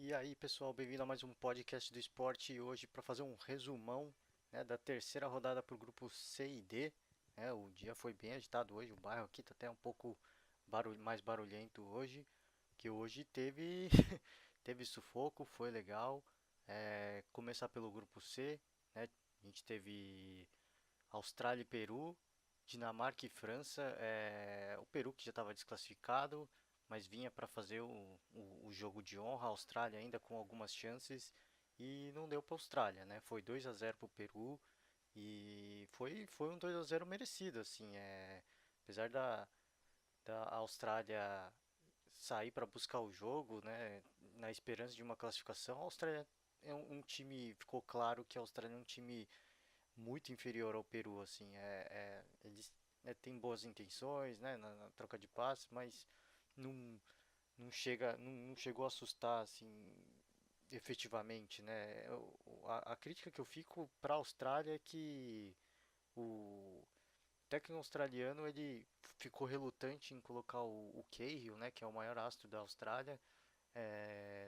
E aí, pessoal, bem-vindo a mais um podcast do esporte e hoje para fazer um resumão, né, da terceira rodada para o grupo C e D. O dia foi bem agitado hoje, o bairro aqui está até um pouco mais barulhento hoje, que hoje teve teve sufoco, foi legal. Começar pelo grupo C, né, a gente teve Austrália e Peru, Dinamarca e França. O Peru que já estava desclassificado, mas vinha para fazer o jogo de honra. A Austrália ainda com algumas chances e não deu para a Austrália, né? Foi 2-0 para o Peru e foi um 2-0 merecido, assim. Apesar da Austrália sair para buscar o jogo, né, na esperança de uma classificação, a Austrália é um time, ficou claro que a Austrália é um time muito inferior ao Peru, assim, eles têm boas intenções, né, na troca de passes, mas não, não chegou a assustar, assim, efetivamente, né. A crítica que eu fico para a Austrália é que o técnico australiano ele ficou relutante em colocar o Cahill, né, que é o maior astro da Austrália,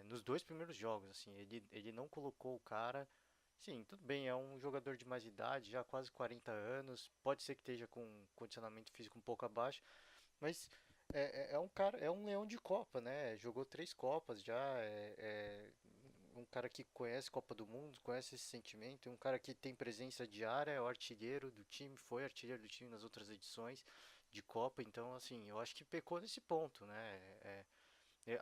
nos dois primeiros jogos, assim, ele não colocou o cara. Sim, tudo bem, é um jogador de mais idade, já quase 40 anos, pode ser que esteja com um condicionamento físico um pouco abaixo, mas é um cara, é um leão de Copa, né? Jogou três Copas já, é um cara que conhece Copa do Mundo, conhece esse sentimento, um cara que tem presença diária, é o artilheiro do time, foi artilheiro do time nas outras edições de Copa, então assim, eu acho que pecou nesse ponto, né?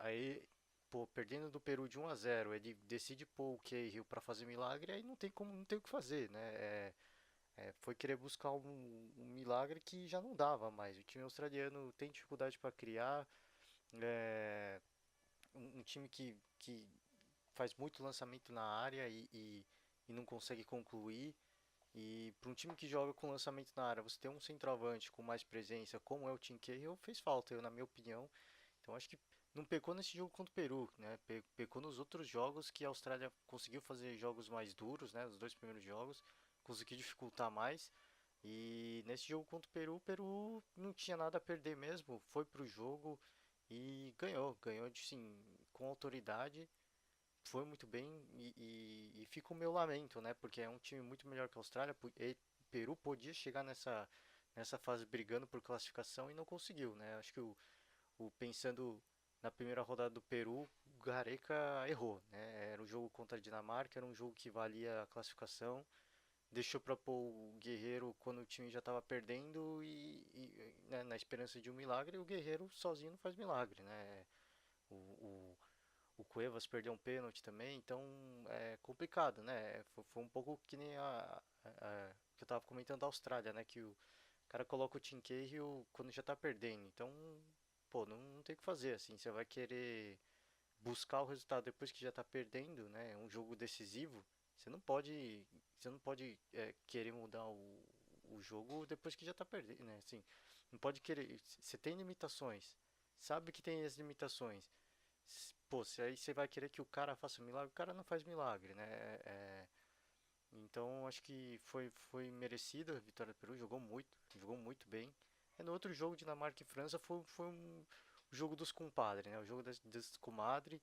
Aí, pô, perdendo do Peru de 1-0, ele decide pôr o Cahill para fazer milagre, aí não tem como, não tem o que fazer, né? Foi querer buscar um milagre que já não dava mais. O time australiano tem dificuldade para criar, é, um time que faz muito lançamento na área e não consegue concluir. E para um time que joga com lançamento na área, você ter um centroavante com mais presença, como é o Tim Cahill, fez falta, na minha opinião. Então acho que não pecou nesse jogo contra o Peru, né? Pecou nos outros jogos que a Austrália conseguiu fazer jogos mais duros, né? Os dois primeiros jogos, conseguiu dificultar mais. E nesse jogo contra o Peru não tinha nada a perder mesmo, foi pro jogo e ganhou de sim, com autoridade, foi muito bem e fica o meu lamento, né? Porque é um time muito melhor que a Austrália, e Peru podia chegar nessa fase brigando por classificação e não conseguiu, né? Acho que pensando na primeira rodada do Peru, o Gareca errou, né? Era um jogo contra a Dinamarca, era um jogo que valia a classificação. Deixou para pôr o Guerreiro quando o time já estava perdendo né, na esperança de um milagre, o Guerreiro sozinho não faz milagre, né? O, o, o Cuevas perdeu um pênalti também, então é complicado, né? Foi um pouco que nem que eu estava comentando da Austrália, né? Que o cara coloca o Tim Cahill quando já está perdendo, então pô, não tem o que fazer, assim, você vai querer buscar o resultado depois que já está perdendo, né? Um jogo decisivo, você não pode querer mudar o jogo depois que já está perdendo, né? Assim, não pode querer, você tem limitações, sabe que tem as limitações. Pô, se aí você vai querer que o cara faça milagre, o cara não faz milagre, né? Então acho que foi merecida a vitória do Peru, jogou muito bem. No outro jogo, Dinamarca e França, foi o jogo dos compadres, né? O jogo das comadre.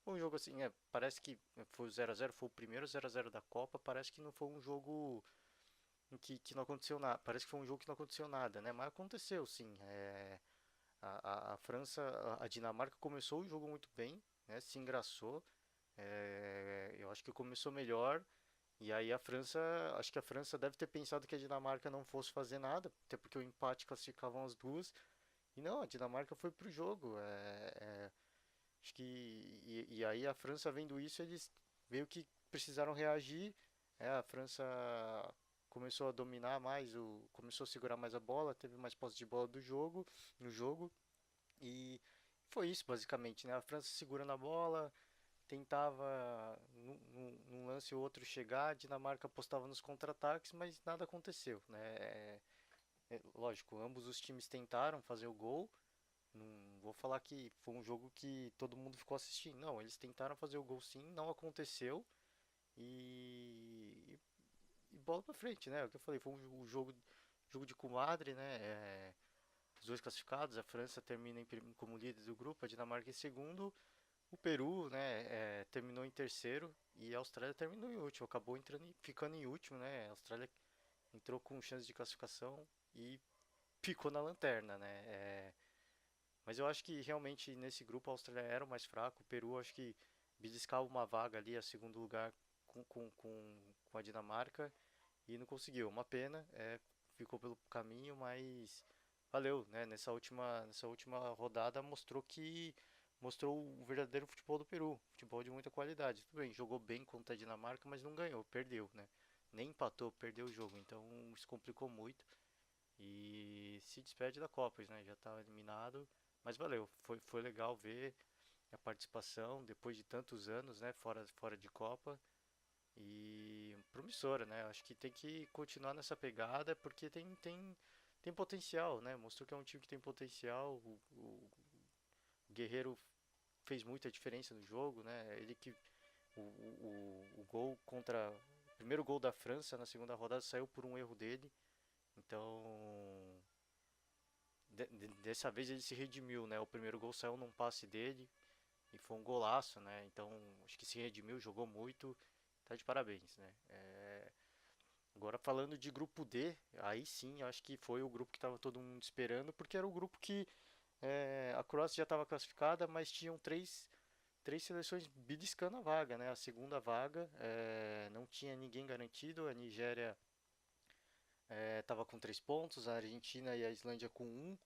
Foi um jogo assim, parece que foi o 0-0, foi o primeiro 0-0 da Copa, parece que não foi um jogo em que não aconteceu nada, parece que foi um jogo que não aconteceu nada, né? Mas aconteceu, sim. A França, a Dinamarca começou o jogo muito bem, né? Se engraçou. Eu acho que começou melhor. E aí acho que a França deve ter pensado que a Dinamarca não fosse fazer nada, até porque o empate classificavam as duas. E não, a Dinamarca foi pro jogo. Acho que e aí a França vendo isso, eles meio que precisaram reagir. A França começou a dominar mais, começou a segurar mais a bola, teve mais posse de bola no jogo. E foi isso basicamente, né? A França segurando a bola, tentava num lance ou outro chegar, a Dinamarca apostava nos contra-ataques, mas nada aconteceu, né? Lógico, ambos os times tentaram fazer o gol. Não vou falar que foi um jogo que todo mundo ficou assistindo. Não, eles tentaram fazer o gol sim, não aconteceu. E bola pra frente, né? O que eu falei, foi um jogo de comadre, né? Os dois classificados, a França termina como líder do grupo, a Dinamarca em segundo. O Peru, né, terminou em terceiro e a Austrália terminou em último, acabou ficando em último, né? A Austrália entrou com chance de classificação e ficou na lanterna, né? Mas eu acho que realmente nesse grupo a Austrália era o mais fraco, o Peru acho que beliscava uma vaga ali a segundo lugar com a Dinamarca e não conseguiu. Uma pena, ficou pelo caminho, mas valeu, né? Nessa última rodada mostrou o verdadeiro futebol do Peru, futebol de muita qualidade. Tudo bem, jogou bem contra a Dinamarca, mas não ganhou, perdeu, né? Nem empatou, perdeu o jogo, então isso complicou muito e se despede da Copa, né? Já está eliminado, mas valeu, foi legal ver a participação depois de tantos anos, né? Fora de Copa e promissora, né? Acho que tem que continuar nessa pegada porque tem potencial, né? Mostrou que é um time que tem potencial. O Guerreiro fez muita diferença no jogo, né? Ele que o gol contra o primeiro gol da França na segunda rodada saiu por um erro dele. Então, dessa vez ele se redimiu, né? O primeiro gol saiu num passe dele e foi um golaço, né? Então, acho que se redimiu, jogou muito, tá de parabéns, né? Agora falando de grupo D, aí sim, acho que foi o grupo que estava todo mundo esperando, porque era o grupo que a Croácia já estava classificada, mas tinham três seleções beliscando a vaga, né? A segunda vaga não tinha ninguém garantido, a Nigéria estava com 3 pontos, a Argentina e a Islândia com um.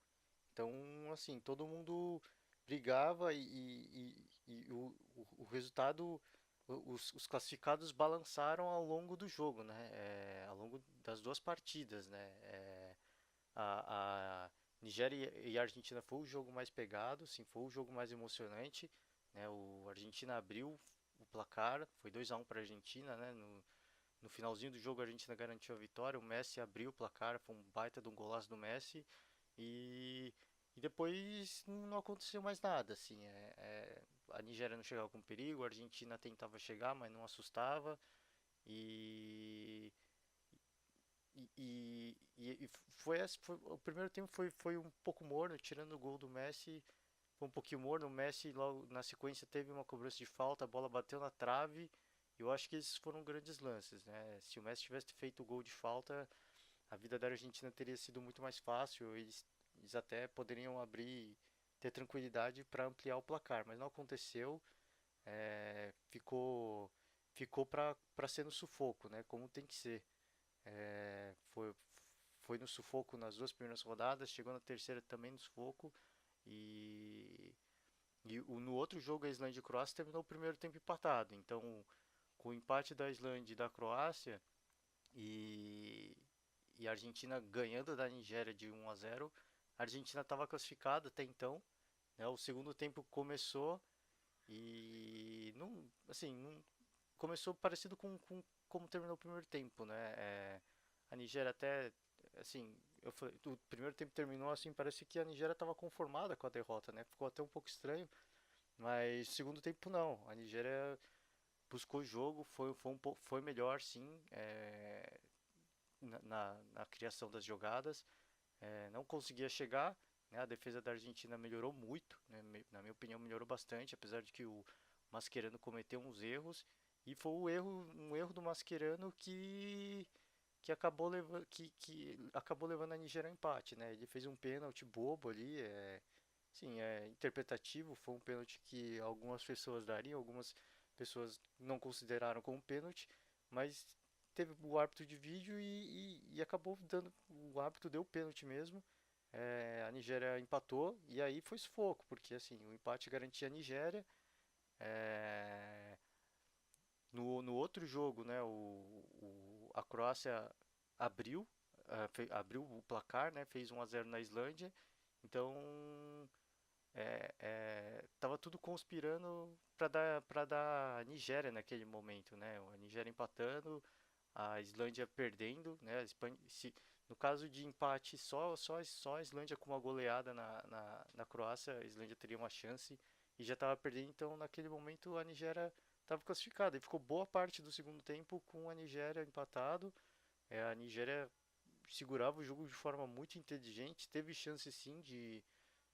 Então, assim, todo mundo brigava e o resultado, os classificados balançaram ao longo do jogo, né? Ao longo das duas partidas, né? A Nigéria e a Argentina foi o jogo mais pegado, sim, foi o jogo mais emocionante, né? O Argentina abriu o placar, foi 2-1 para a Argentina, né? No finalzinho do jogo a Argentina garantiu a vitória, o Messi abriu o placar, foi um baita de um golaço do Messi e, e depois não aconteceu mais nada, assim, a Nigéria não chegava com perigo, a Argentina tentava chegar, mas não assustava e o primeiro tempo foi um pouco morno, tirando o gol do Messi, foi um pouquinho morno. O Messi logo na sequência teve uma cobrança de falta, a bola bateu na trave. Eu acho que esses foram grandes lances, né? Se o Messi tivesse feito o gol de falta, a vida da Argentina teria sido muito mais fácil. Eles até poderiam ter tranquilidade para ampliar o placar, mas não aconteceu. Ficou para ser no sufoco, né? Como tem que ser. Foi no sufoco nas duas primeiras rodadas, chegou na terceira também no sufoco e, no outro jogo a Islândia e a Croácia terminou o primeiro tempo empatado. Então, com o empate da Islândia e da Croácia e, a Argentina ganhando da Nigéria de 1-0, a Argentina estava classificada até então, né? O segundo tempo começou e não, assim, não, começou parecido com como terminou o primeiro tempo, né? A Nigéria até, assim, o primeiro tempo terminou assim, parece que a Nigéria estava conformada com a derrota, né? Ficou até um pouco estranho, mas segundo tempo não. A Nigéria buscou o jogo, foi melhor sim, na criação das jogadas, não conseguia chegar, né? A defesa da Argentina melhorou muito, né? Na minha opinião melhorou bastante, apesar de que o Mascherano cometeu uns erros e foi um erro do Mascherano que acabou levando a Nigéria ao empate, né? Ele fez um pênalti bobo ali, sim, é interpretativo, foi um pênalti que algumas pessoas dariam, algumas pessoas não consideraram como pênalti, mas teve o árbitro de vídeo e acabou dando, o árbitro deu pênalti mesmo. A Nigéria empatou e aí foi sufoco, porque assim, o empate garantia a Nigéria. É, no outro jogo, né, a Croácia abriu, abriu o placar, né, fez 1-0 na Islândia. Então, tava tudo conspirando para dar a Nigéria naquele momento, né? A Nigéria empatando, a Islândia perdendo, né? No caso de empate, só a Islândia com uma goleada na Croácia, a Islândia teria uma chance e já estava perdendo, então naquele momento a Nigéria estava classificada e ficou boa parte do segundo tempo com a Nigéria empatado. A Nigéria segurava o jogo de forma muito inteligente, teve chance sim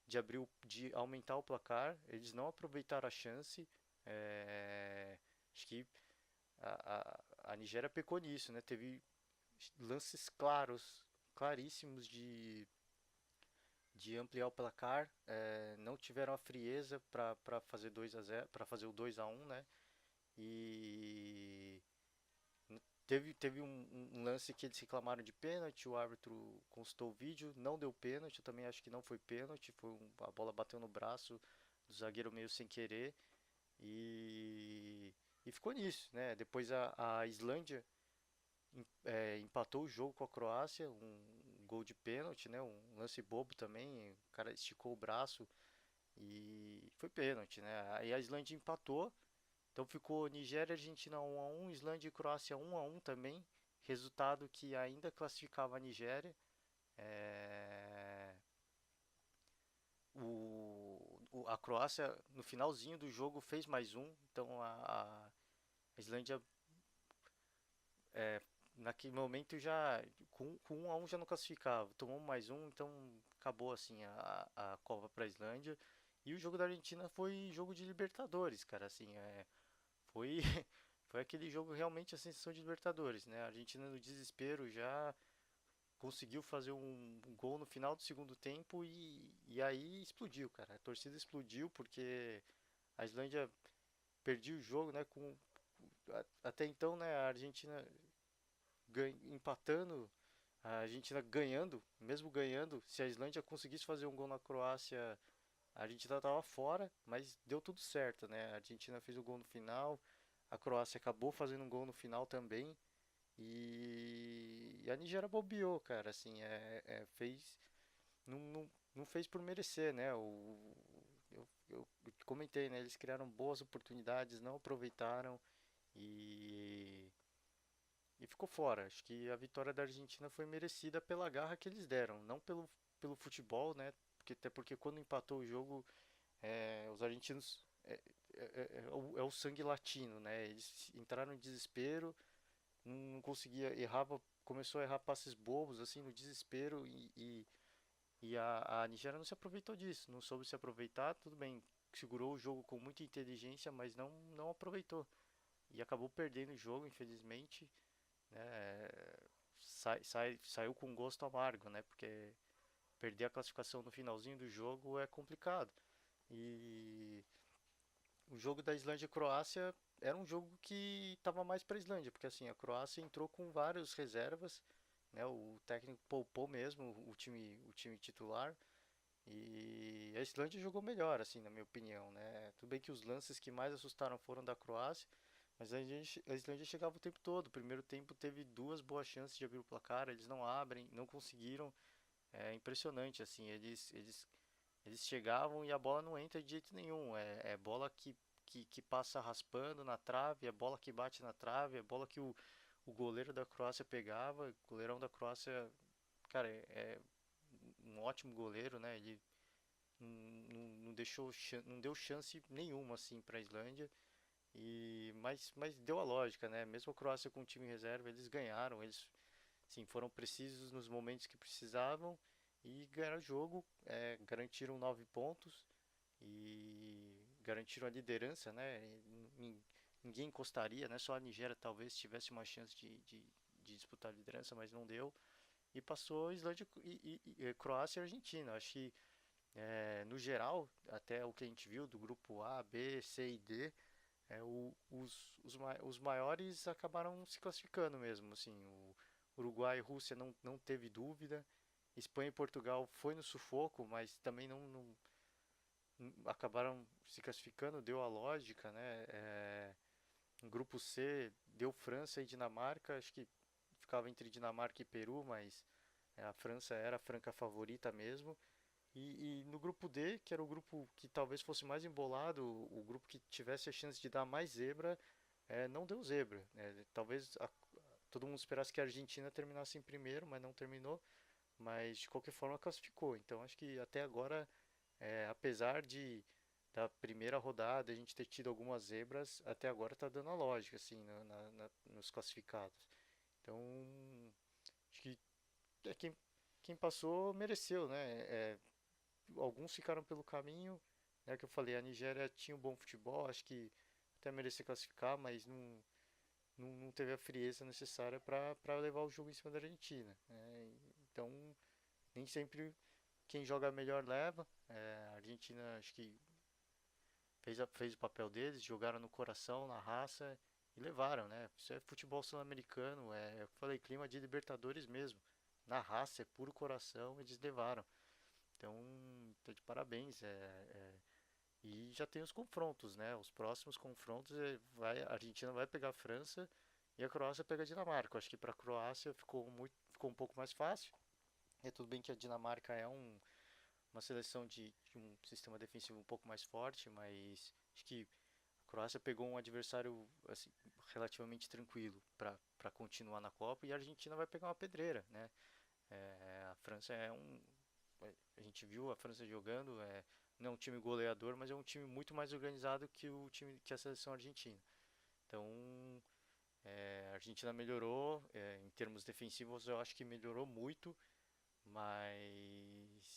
de aumentar o placar, eles não aproveitaram a chance. Acho que a Nigéria pecou nisso, né? Teve lances claríssimos de ampliar o placar, não tiveram a frieza para fazer 2-0, para fazer o 2-1, né? E teve um lance que eles reclamaram de pênalti, o árbitro consultou o vídeo, não deu pênalti, eu também acho que não foi pênalti, a bola bateu no braço do zagueiro meio sem querer e, e ficou nisso, né? Depois a Islândia empatou o jogo com a Croácia, um gol de pênalti, né? Um lance bobo também, o cara esticou o braço e foi pênalti, né? Aí a Islândia empatou, então ficou Nigéria e Argentina 1-1, Islândia e Croácia 1-1 também, resultado que ainda classificava a Nigéria. É, a Croácia no finalzinho do jogo fez mais um, então a Islândia naquele momento já com 1-1 já não classificava, tomou mais um, então acabou assim a Copa para a Islândia. E o jogo da Argentina foi jogo de Libertadores, cara, assim, foi foi aquele jogo realmente a sensação de Libertadores, né? A Argentina no desespero já conseguiu fazer um gol no final do segundo tempo e aí explodiu, cara. A torcida explodiu porque a Islândia perdia o jogo, né? Até então, né? A Argentina empatando, a Argentina ganhando, mesmo ganhando, se a Islândia conseguisse fazer um gol na Croácia, a Argentina estava fora, mas deu tudo certo, né? A Argentina fez o gol no final, a Croácia acabou fazendo um gol no final também. E a Nigéria bobeou, cara, assim, não fez por merecer, né? Eu comentei, né? Eles criaram boas oportunidades, não aproveitaram e, e ficou fora. Acho que a vitória da Argentina foi merecida pela garra que eles deram, não pelo futebol, né? Até porque quando empatou o jogo, os argentinos é o sangue latino, né? Eles entraram em desespero, não conseguia, começou a errar passes bobos, assim, no desespero, e a Nigéria não se aproveitou disso, não soube se aproveitar, tudo bem, segurou o jogo com muita inteligência, mas não aproveitou. E acabou perdendo o jogo, infelizmente, né? Saiu com gosto amargo, né? Porque perder a classificação no finalzinho do jogo é complicado. E o jogo da Islândia e Croácia era um jogo que estava mais para a Islândia, porque assim, a Croácia entrou com várias reservas, né? O técnico poupou mesmo o time titular e a Islândia jogou melhor, assim, na minha opinião, né? Tudo bem que os lances que mais assustaram foram da Croácia, mas a Islândia chegava o tempo todo. O primeiro tempo teve duas boas chances de abrir o placar, eles não abrem, não conseguiram. É impressionante, assim, eles chegavam e a bola não entra de jeito nenhum. É bola que passa raspando na trave, é bola que bate na trave, é bola que o goleiro da Croácia pegava. O goleirão da Croácia, cara, é um ótimo goleiro, né? Ele não deu chance nenhuma assim para a Islândia. Mas deu a lógica, né? Mesmo a Croácia com o time em reserva, eles ganharam. Eles, sim, foram precisos nos momentos que precisavam e ganharam o jogo. Garantiram 9 pontos e garantiram a liderança, né? Ninguém encostaria, né? Só a Nigéria talvez tivesse uma chance de disputar a liderança, mas não deu. E passou Islândia Croácia e Argentina. Acho que no geral, até o que a gente viu do grupo A, B, C e D, os maiores acabaram se classificando mesmo. Assim, o Uruguai e Rússia não teve dúvida. Espanha e Portugal foi no sufoco, mas também acabaram se classificando, deu a lógica, né? No grupo C deu França e Dinamarca, acho que ficava entre Dinamarca e Peru, mas a França era a franca favorita mesmo. E no grupo D, que era o grupo que talvez fosse mais embolado, o grupo que tivesse a chance de dar mais zebra, não deu zebra, né? Talvez todo mundo esperasse que a Argentina terminasse em primeiro, mas não terminou. Mas de qualquer forma classificou. Então acho que até agora, apesar de da primeira rodada a gente ter tido algumas zebras, até agora está dando a lógica assim nos classificados. Então acho que quem passou mereceu, né? alguns ficaram pelo caminho, né? Que eu falei, a Nigéria tinha um bom futebol, acho que até merecia classificar, mas não teve a frieza necessária para levar o jogo em cima da Argentina, né? Então, nem sempre quem joga melhor leva. A Argentina acho que fez o papel deles, jogaram no coração, na raça e levaram, né? Isso é futebol sul-americano, eu falei, clima de Libertadores mesmo. Na raça, é puro coração, eles levaram. Então, tô de parabéns. E já tem os confrontos, né? Os próximos confrontos a Argentina vai pegar a França e a Croácia pega a Dinamarca. Eu acho que para a Croácia ficou um pouco mais fácil. É tudo bem que a Dinamarca é uma seleção de um sistema defensivo um pouco mais forte, mas acho que a Croácia pegou um adversário assim, relativamente tranquilo para continuar na Copa e a Argentina vai pegar uma pedreira, né? A França a gente viu a França jogando, não é um time goleador, mas é um time muito mais organizado que a seleção argentina. Então, a Argentina melhorou, em termos defensivos eu acho que melhorou muito, mas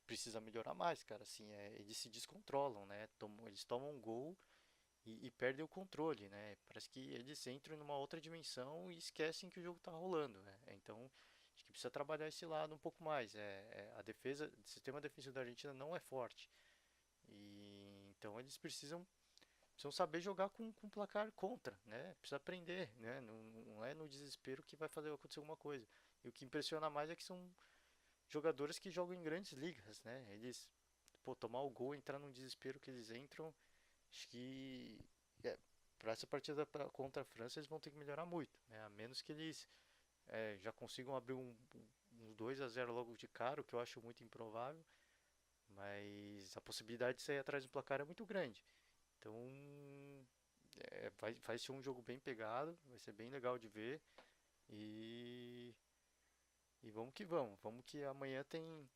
precisa melhorar mais, cara. Assim, eles se descontrolam, né? Eles tomam um gol e perdem o controle, né? Parece que eles entram numa outra dimensão e esquecem que o jogo tá rolando, né? Então, acho que precisa trabalhar esse lado um pouco mais. A defesa, o sistema defensivo da Argentina não é forte. E então eles precisam saber jogar com placar contra, né? Precisa aprender, né? Não é no desespero que vai fazer acontecer alguma coisa. E o que impressiona mais é que são jogadores que jogam em grandes ligas, né? Eles, pô, tomar o gol, entrar num desespero que eles entram, acho que para essa partida contra a França eles vão ter que melhorar muito, né? A menos que eles já consigam abrir uns 2-0 logo de cara, o que eu acho muito improvável, mas a possibilidade de sair atrás do placar é muito grande. Então, vai ser um jogo bem pegado, vai ser bem legal de ver e, e vamos que vamos. Vamos que amanhã tem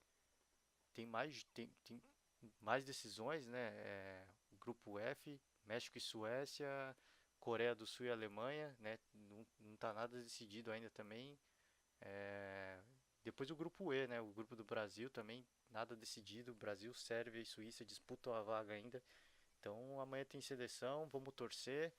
mais decisões, né? O grupo F, México e Suécia, Coreia do Sul e Alemanha, né? Não tá nada decidido ainda também. É, depois o grupo E, né? O grupo do Brasil também, nada decidido. Brasil, Sérvia e Suíça disputam a vaga ainda. Então amanhã tem seleção, vamos torcer.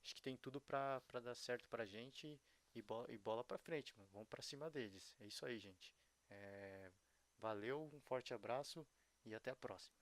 Acho que tem tudo pra dar certo pra gente e bola pra frente, mano. Vamos pra cima deles. É isso aí, gente. É, valeu, um forte abraço e até a próxima.